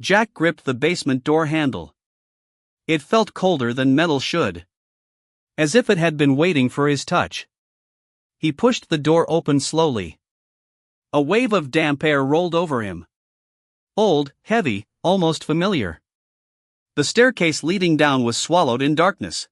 Jack gripped the basement door handle. It felt colder than metal should. As if it had been waiting for his touch. He pushed the door open slowly. A wave of damp air rolled over him. Old, heavy, almost familiar. The staircase leading down was swallowed in darkness.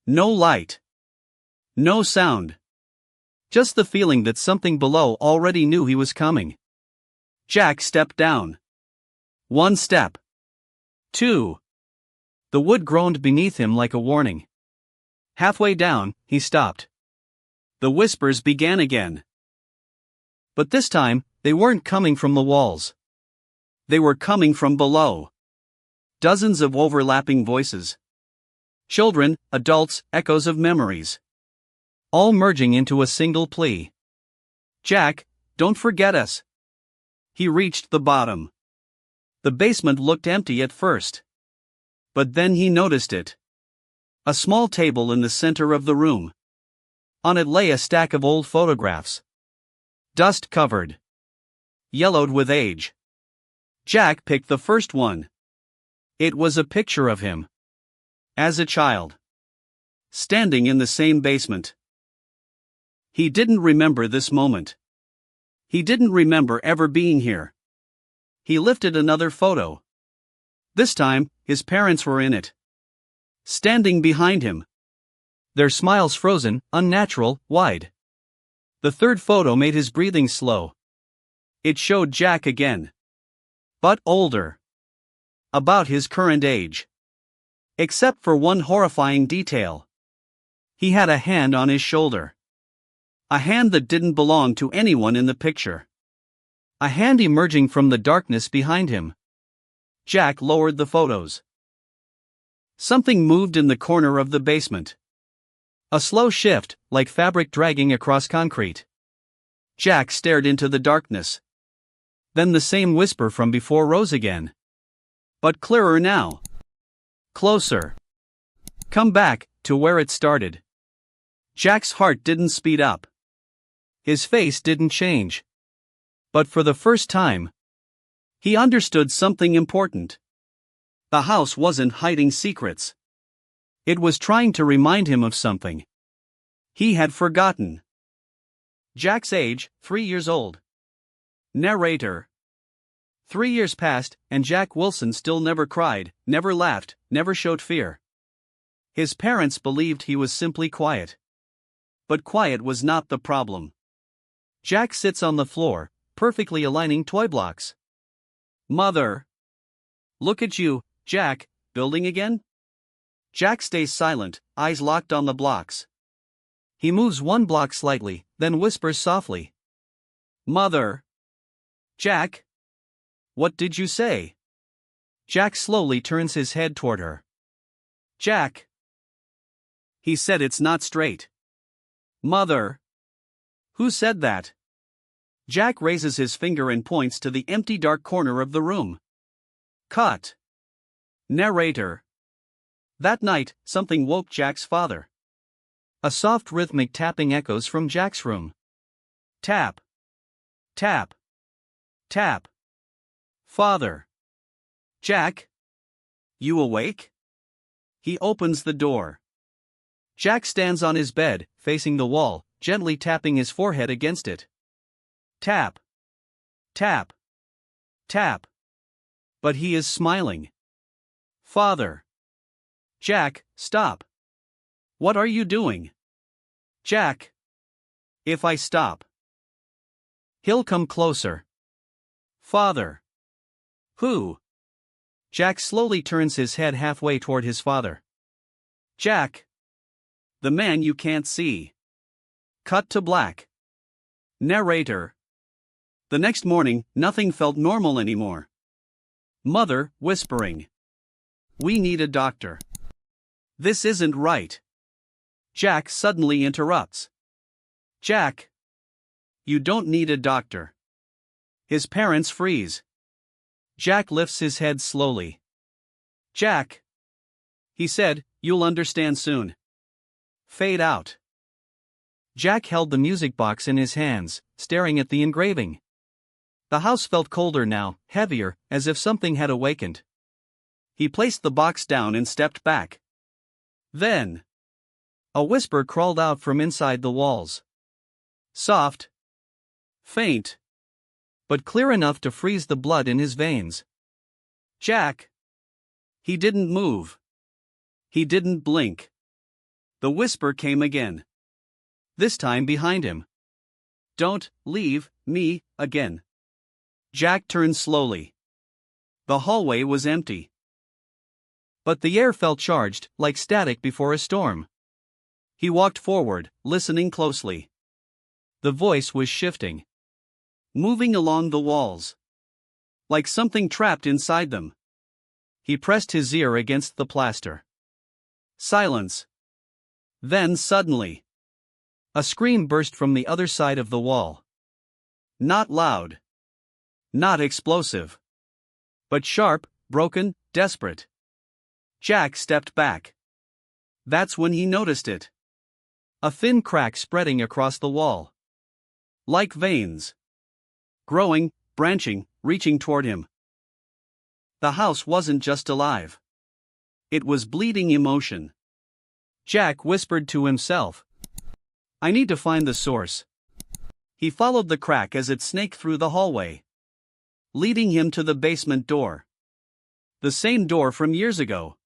No light. No sound. Just the feeling that something below already knew he was coming. Jack stepped down. 1 step. 2. The wood groaned beneath him like a warning. Halfway down, he stopped. The whispers began again. But this time, they weren't coming from the walls. They were coming from below. Dozens of overlapping voices. Children, adults, echoes of memories. All merging into a single plea. Jack, don't forget us. He reached the bottom. The basement looked empty at first. But then he noticed it. A small table in the center of the room. On it lay a stack of old photographs. Dust-covered. Yellowed with age. Jack picked the first one. It was a picture of him. As a child. Standing in the same basement. He didn't remember this moment. He didn't remember ever being here. He lifted another photo. This time, his parents were in it. Standing behind him. Their smiles frozen, unnatural, wide. The third photo made his breathing slow. It showed Jack again. But older. About his current age. Except for one horrifying detail. He had a hand on his shoulder. A hand that didn't belong to anyone in the picture. A hand emerging from the darkness behind him. Jack lowered the photos. Something moved in the corner of the basement. A slow shift, like fabric dragging across concrete. Jack stared into the darkness. Then the same whisper from before rose again. But clearer now. Closer. Come back, to where it started. Jack's heart didn't speed up. His face didn't change. But for the first time, he understood something important. The house wasn't hiding secrets. It was trying to remind him of something he had forgotten. Jack's age, 3 years old. Narrator. 3 years passed, and Jack Wilson still never cried, never laughed, never showed fear. His parents believed he was simply quiet. But quiet was not the problem. Jack sits on the floor, perfectly aligning toy blocks. Mother. Look at you, Jack, building again? Jack stays silent, eyes locked on the blocks. He moves one block slightly, then whispers softly. Mother. Jack? What did you say? Jack slowly turns his head toward her. Jack. He said it's not straight. Mother. Who said that? Jack raises his finger and points to the empty dark corner of the room. Cut. Narrator. That night, something woke Jack's father. A soft rhythmic tapping echoes from Jack's room. Tap. Tap. Tap. Father. Jack? You awake? He opens the door. Jack stands on his bed, facing the wall, gently tapping his forehead against it. Tap. Tap. Tap. But he is smiling. Father. Jack, stop. What are you doing? Jack. If I stop, he'll come closer. Father. Who? Jack slowly turns his head halfway toward his father. Jack. The man you can't see. Cut to black. Narrator. The next morning, nothing felt normal anymore. Mother, whispering. We need a doctor. This isn't right. Jack suddenly interrupts. Jack. You don't need a doctor. His parents freeze. Jack lifts his head slowly. Jack. He said, you'll understand soon. Fade out. Jack held the music box in his hands, staring at the engraving. The house felt colder now, heavier, as if something had awakened. He placed the box down and stepped back. Then, a whisper crawled out from inside the walls. Soft, faint, but clear enough to freeze the blood in his veins. Jack. He didn't move. He didn't blink. The whisper came again. This time behind him. Don't leave me again. Jack turned slowly. The hallway was empty. But the air felt charged, like static before a storm. He walked forward, listening closely. The voice was shifting. Moving along the walls. Like something trapped inside them. He pressed his ear against the plaster. Silence. Then suddenly, a scream burst from the other side of the wall. Not loud. Not explosive. But sharp, broken, desperate. Jack stepped back. That's when he noticed it. A thin crack spreading across the wall. Like veins. Growing, branching, reaching toward him. The house wasn't just alive. It was bleeding emotion. Jack whispered to himself. I need to find the source. He followed the crack as it snaked through the hallway, leading him to the basement door. The same door from years ago.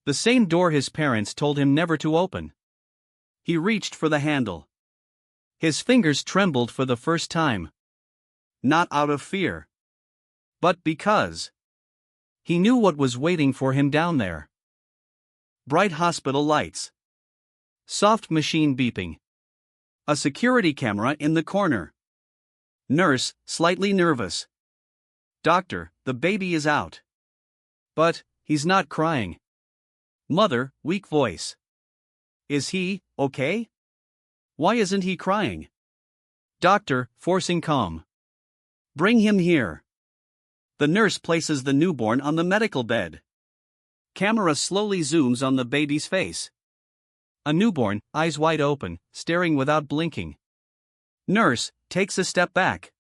The same door his parents told him never to open. He reached for the handle. His fingers trembled for the first time. Not out of fear, but because he knew what was waiting for him down there. Bright hospital lights. Soft machine beeping. A security camera in the corner. Nurse, slightly nervous. Doctor, the baby is out. But, he's not crying. Mother, weak voice. Is he okay? Why isn't he crying? Doctor, forcing calm. Bring him here. The nurse places the newborn on the medical bed. Camera slowly zooms on the baby's face. A newborn, eyes wide open, staring without blinking. Nurse takes a step back.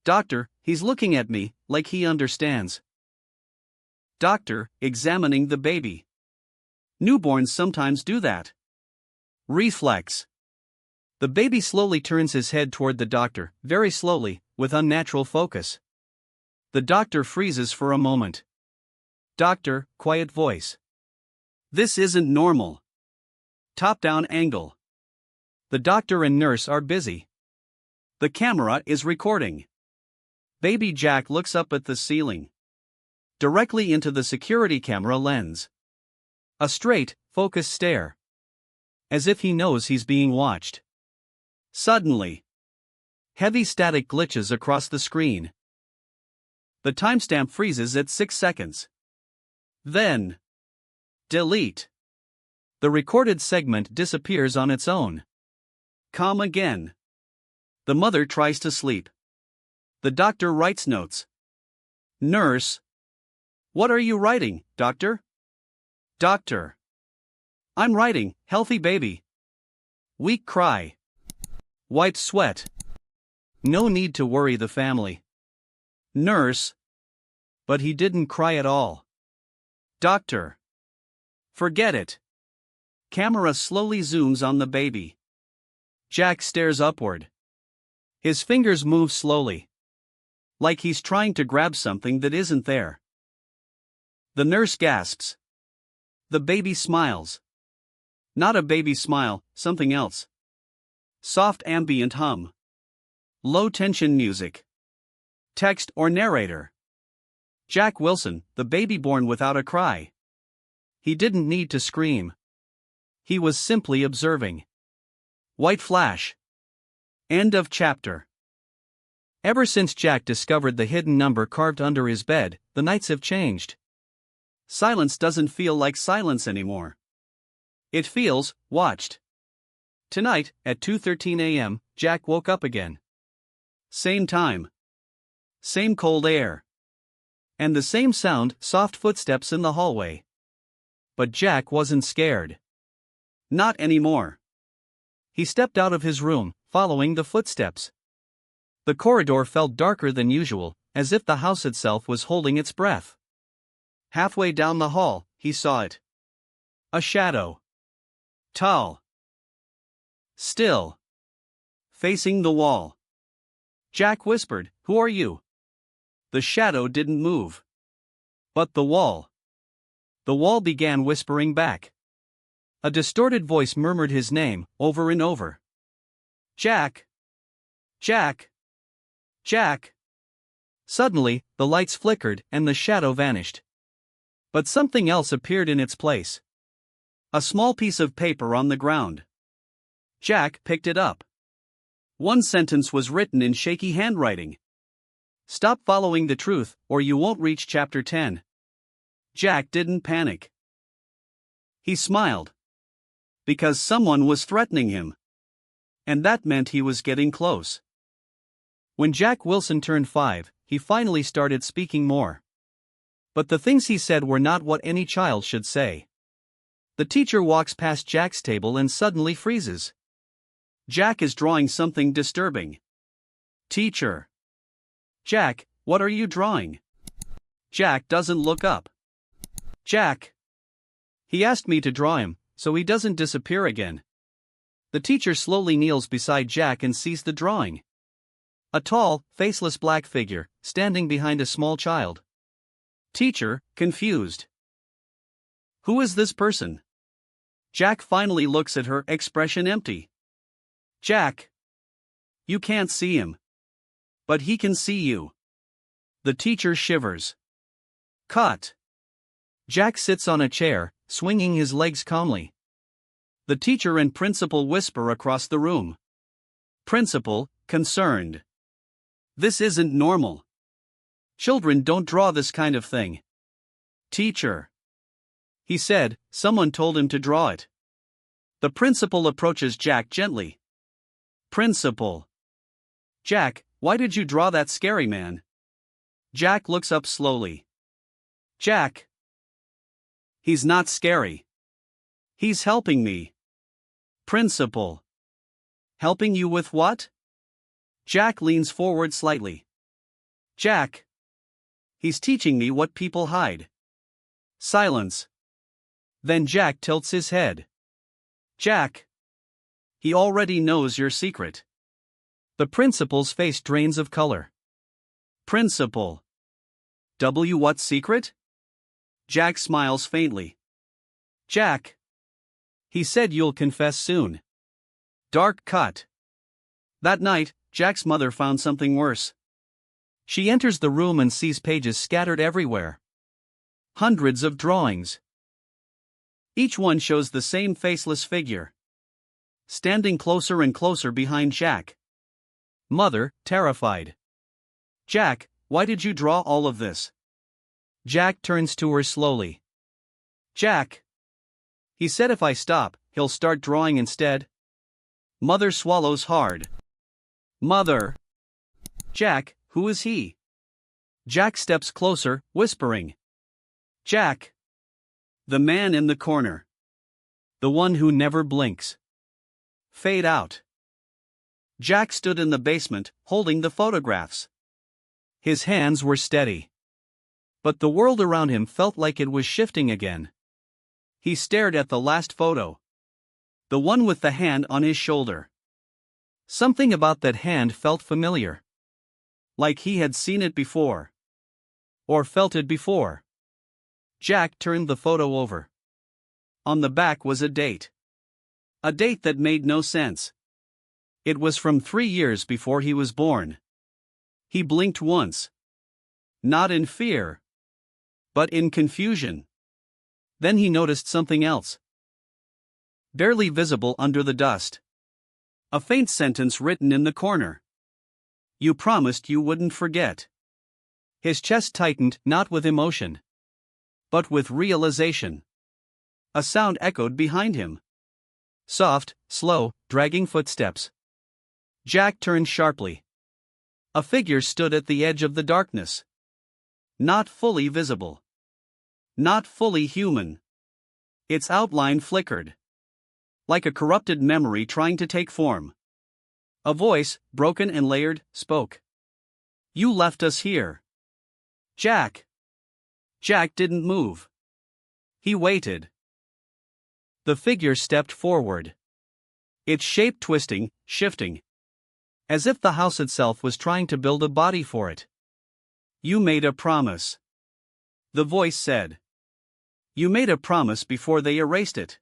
Doctor, he's looking at me, like he understands. Doctor, examining the baby. Newborns sometimes do that. Reflex. The baby slowly turns his head toward the doctor, very slowly, with unnatural focus. The doctor freezes for a moment. Doctor, quiet voice. This isn't normal. Top-down angle. The doctor and nurse are busy. The camera is recording. Baby Jack looks up at the ceiling. Directly into the security camera lens. A straight, focused stare. As if he knows he's being watched. Suddenly, heavy static glitches across the screen. The timestamp freezes at 6 seconds. Then, delete. The recorded segment disappears on its own. Come again. The mother tries to sleep. The doctor writes notes. Nurse. What are you writing, doctor? Doctor. I'm writing, healthy baby. Weak cry. White sweat. No need to worry the family. Nurse. But he didn't cry at all. Doctor. Forget it. Camera slowly zooms on the baby. Jack stares upward. His fingers move slowly. Like he's trying to grab something that isn't there. The nurse gasps. The baby smiles. Not a baby smile, something else. Soft ambient hum. Low tension music. Text or narrator. Jack Wilson, the baby born without a cry. He didn't need to scream. He was simply observing. White flash. End of chapter. Ever since Jack discovered the hidden number carved under his bed, the nights have changed. Silence doesn't feel like silence anymore. It feels watched. Tonight, at 2:13 a.m., Jack woke up again. Same time. Same cold air. And the same sound, soft footsteps in the hallway. But Jack wasn't scared. Not anymore. He stepped out of his room, following the footsteps. The corridor felt darker than usual, as if the house itself was holding its breath. Halfway down the hall, he saw it. A shadow. Tall. Still. Facing the wall. Jack whispered, "Who are you?" The shadow didn't move. But the wall. The wall began whispering back. A distorted voice murmured his name, over and over. Jack. Jack. Jack. Suddenly, the lights flickered and the shadow vanished. But something else appeared in its place. A small piece of paper on the ground. Jack picked it up. One sentence was written in shaky handwriting. "Stop following the truth, or you won't reach chapter 10. Jack didn't panic. He smiled. Because someone was threatening him. And that meant he was getting close. When Jack Wilson turned 5, he finally started speaking more. But the things he said were not what any child should say. The teacher walks past Jack's table and suddenly freezes. Jack is drawing something disturbing. Teacher. Jack, what are you drawing? Jack doesn't look up. Jack. He asked me to draw him, so he doesn't disappear again. The teacher slowly kneels beside Jack and sees the drawing. A tall, faceless black figure, standing behind a small child. Teacher, confused. Who is this person? Jack finally looks at her, expression empty. Jack. You can't see him. But he can see you. The teacher shivers. Cut. Jack sits on a chair, swinging his legs calmly. The teacher and principal whisper across the room. Principal, concerned. This isn't normal. Children don't draw this kind of thing. Teacher. He said, someone told him to draw it. The principal approaches Jack gently. Principal. Jack, why did you draw that scary man? Jack looks up slowly. Jack. He's not scary. He's helping me. Principal. Helping you with what? Jack leans forward slightly. Jack. He's teaching me what people hide. Silence. Then Jack tilts his head. Jack. He already knows your secret. The principal's face drains of color. Principal. What secret? Jack smiles faintly. Jack. He said you'll confess soon. Dark cut. That night, Jack's mother found something worse. She enters the room and sees pages scattered everywhere. Hundreds of drawings. Each one shows the same faceless figure. Standing closer and closer behind Jack. Mother, terrified. Jack, why did you draw all of this? Jack turns to her slowly. Jack. He said if I stop, he'll start drawing instead. Mother swallows hard. Mother. Jack, who is he? Jack steps closer, whispering. Jack. The man in the corner. The one who never blinks. Fade out. Jack stood in the basement, holding the photographs. His hands were steady. But the world around him felt like it was shifting again. He stared at the last photo. The one with the hand on his shoulder. Something about that hand felt familiar. Like he had seen it before. Or felt it before. Jack turned the photo over. On the back was a date. A date that made no sense. It was from 3 years before he was born. He blinked once. Not in fear. But in confusion. Then he noticed something else. Barely visible under the dust. A faint sentence written in the corner. You promised you wouldn't forget. His chest tightened, not with emotion. But with realization. A sound echoed behind him. Soft, slow, dragging footsteps. Jack turned sharply. A figure stood at the edge of the darkness. Not fully visible. Not fully human. Its outline flickered. Like a corrupted memory trying to take form. A voice, broken and layered, spoke. You left us here. Jack. Jack didn't move. He waited. The figure stepped forward. Its shape twisting, shifting. As if the house itself was trying to build a body for it. You made a promise. The voice said. You made a promise before they erased it.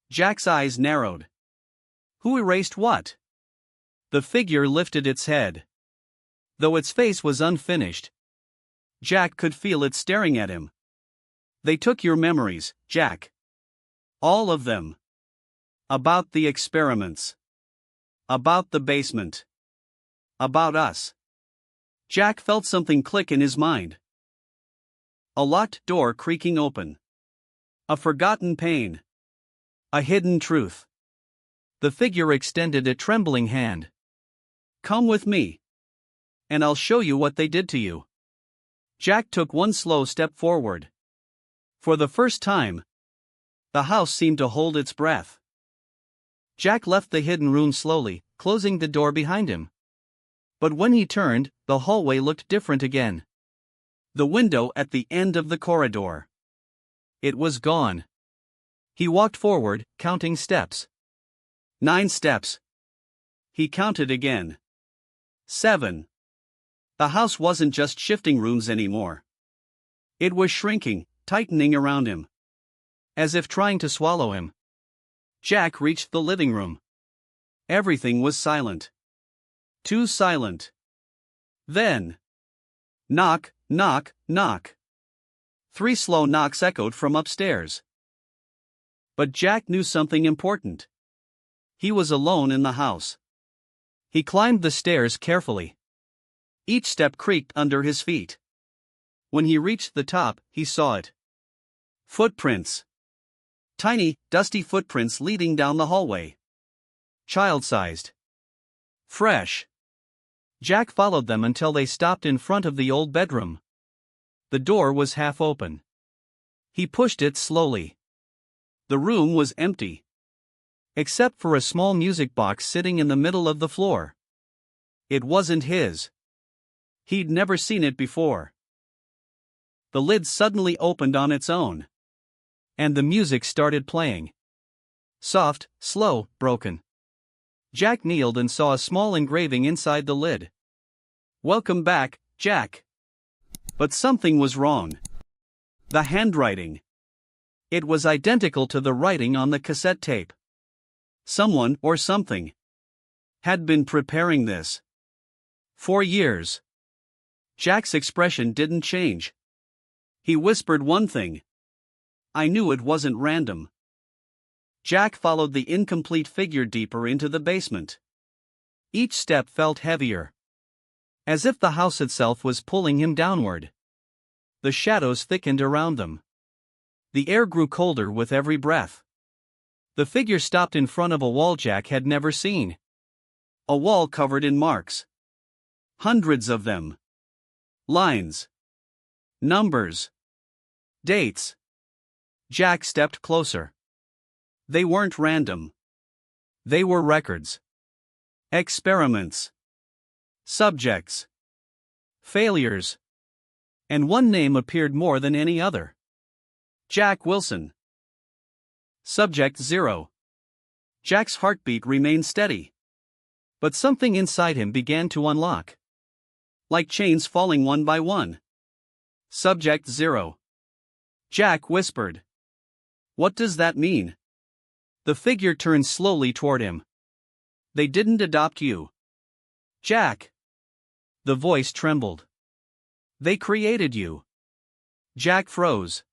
Jack's eyes narrowed. Who erased what? The figure lifted its head. Though its face was unfinished, Jack could feel it staring at him. They took your memories, Jack. All of them. About the experiments. About the basement. About us. Jack felt something click in his mind. A locked door creaking open. A forgotten pain. A hidden truth. The figure extended a trembling hand. Come with me. And I'll show you what they did to you. Jack took one slow step forward. For the first time, the house seemed to hold its breath. Jack left the hidden room slowly, closing the door behind him. But when he turned, the hallway looked different again. The window at the end of the corridor. It was gone. He walked forward, counting steps. 9 steps. He counted again. 7. The house wasn't just shifting rooms anymore. It was shrinking, tightening around him. As if trying to swallow him. Jack reached the living room. Everything was silent. Too silent. Then. Knock, knock, knock. 3 slow knocks echoed from upstairs. But Jack knew something important. He was alone in the house. He climbed the stairs carefully. Each step creaked under his feet. When he reached the top, he saw it. Footprints. Tiny, dusty footprints leading down the hallway. Child-sized. Fresh. Jack followed them until they stopped in front of the old bedroom. The door was half open. He pushed it slowly. The room was empty. Except for a small music box sitting in the middle of the floor. It wasn't his. He'd never seen it before. The lid suddenly opened on its own. And the music started playing. Soft, slow, broken. Jack kneeled and saw a small engraving inside the lid. Welcome back, Jack. But something was wrong. The handwriting. It was identical to the writing on the cassette tape. Someone, or something, had been preparing this. For years. Jack's expression didn't change. He whispered one thing. I knew it wasn't random. Jack followed the incomplete figure deeper into the basement. Each step felt heavier. As if the house itself was pulling him downward. The shadows thickened around them. The air grew colder with every breath. The figure stopped in front of a wall Jack had never seen. A wall covered in marks. Hundreds of them. Lines. Numbers. Dates. Jack stepped closer. They weren't random. They were records. Experiments. Subjects. Failures. And one name appeared more than any other. Jack Wilson. Subject 0. Jack's heartbeat remained steady. But something inside him began to unlock. Like chains falling one by one. Subject 0. Jack whispered. What does that mean? The figure turned slowly toward him. They didn't adopt you. Jack. The voice trembled. They created you. Jack froze.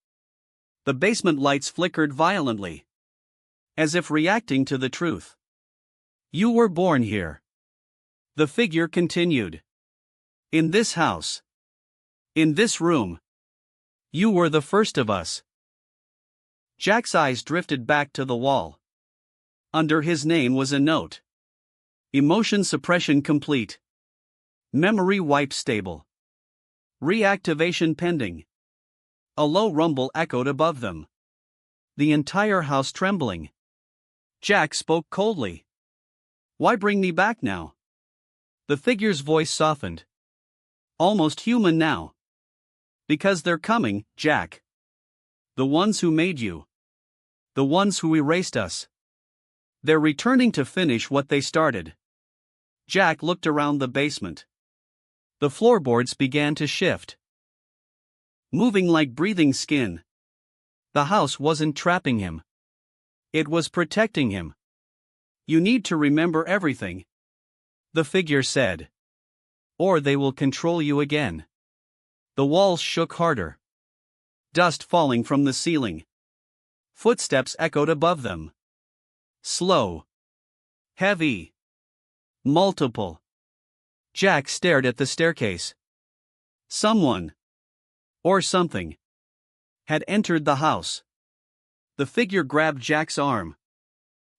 The basement lights flickered violently. As if reacting to the truth. You were born here. The figure continued. In this house. In this room. You were the first of us. Jack's eyes drifted back to the wall. Under his name was a note. Emotion suppression complete. Memory wipe stable. Reactivation pending. A low rumble echoed above them. The entire house trembling. Jack spoke coldly. Why bring me back now? The figure's voice softened. Almost human now. Because they're coming, Jack. The ones who made you. The ones who erased us. They're returning to finish what they started. Jack looked around the basement. The floorboards began to shift, moving like breathing skin. The house wasn't trapping him. It was protecting him. You need to remember everything, the figure said. Or they will control you again. The walls shook harder. Dust falling from the ceiling. Footsteps echoed above them. Slow. Heavy. Multiple. Jack stared at the staircase. Someone, or something, had entered the house. The figure grabbed Jack's arm.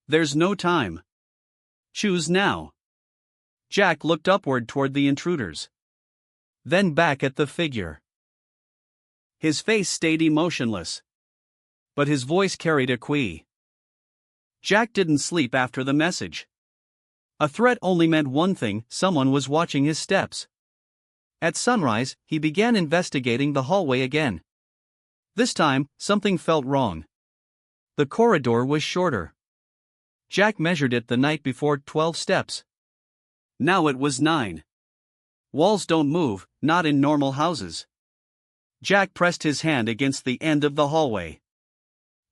There's no time. Choose now. Jack looked upward toward the intruders. Then back at the figure. His face stayed emotionless, but his voice carried a quee. Jack didn't sleep after the message. A threat only meant one thing: someone was watching his steps. At sunrise, he began investigating the hallway again. This time, something felt wrong. The corridor was shorter. Jack measured it the night before: 12 steps. Now it was 9. Walls don't move, not in normal houses. Jack pressed his hand against the end of the hallway.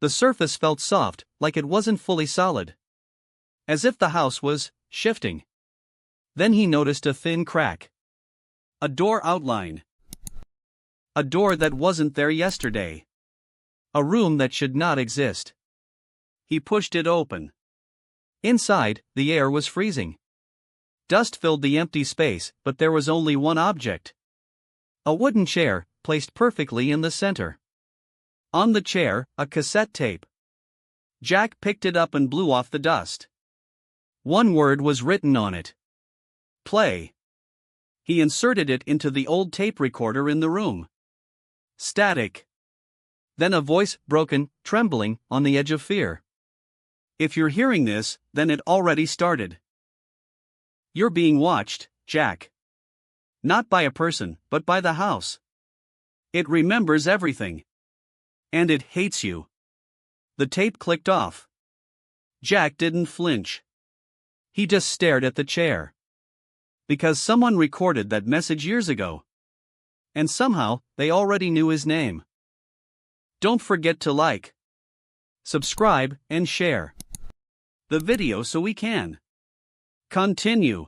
The surface felt soft, like it wasn't fully solid. As if the house was shifting. Then he noticed a thin crack. A door outline. A door that wasn't there yesterday. A room that should not exist. He pushed it open. Inside, the air was freezing. Dust filled the empty space, but there was only one object. A wooden chair, placed perfectly in the center. On the chair, a cassette tape. Jack picked it up and blew off the dust. One word was written on it. Play. He inserted it into the old tape recorder in the room. Static. Then a voice, broken, trembling, on the edge of fear. If you're hearing this, then it already started. You're being watched, Jack. Not by a person, but by the house. It remembers everything. And it hates you. The tape clicked off. Jack didn't flinch. He just stared at the chair. Because someone recorded that message years ago. And somehow, they already knew his name. Don't forget to like, subscribe, and share the video so we can continue.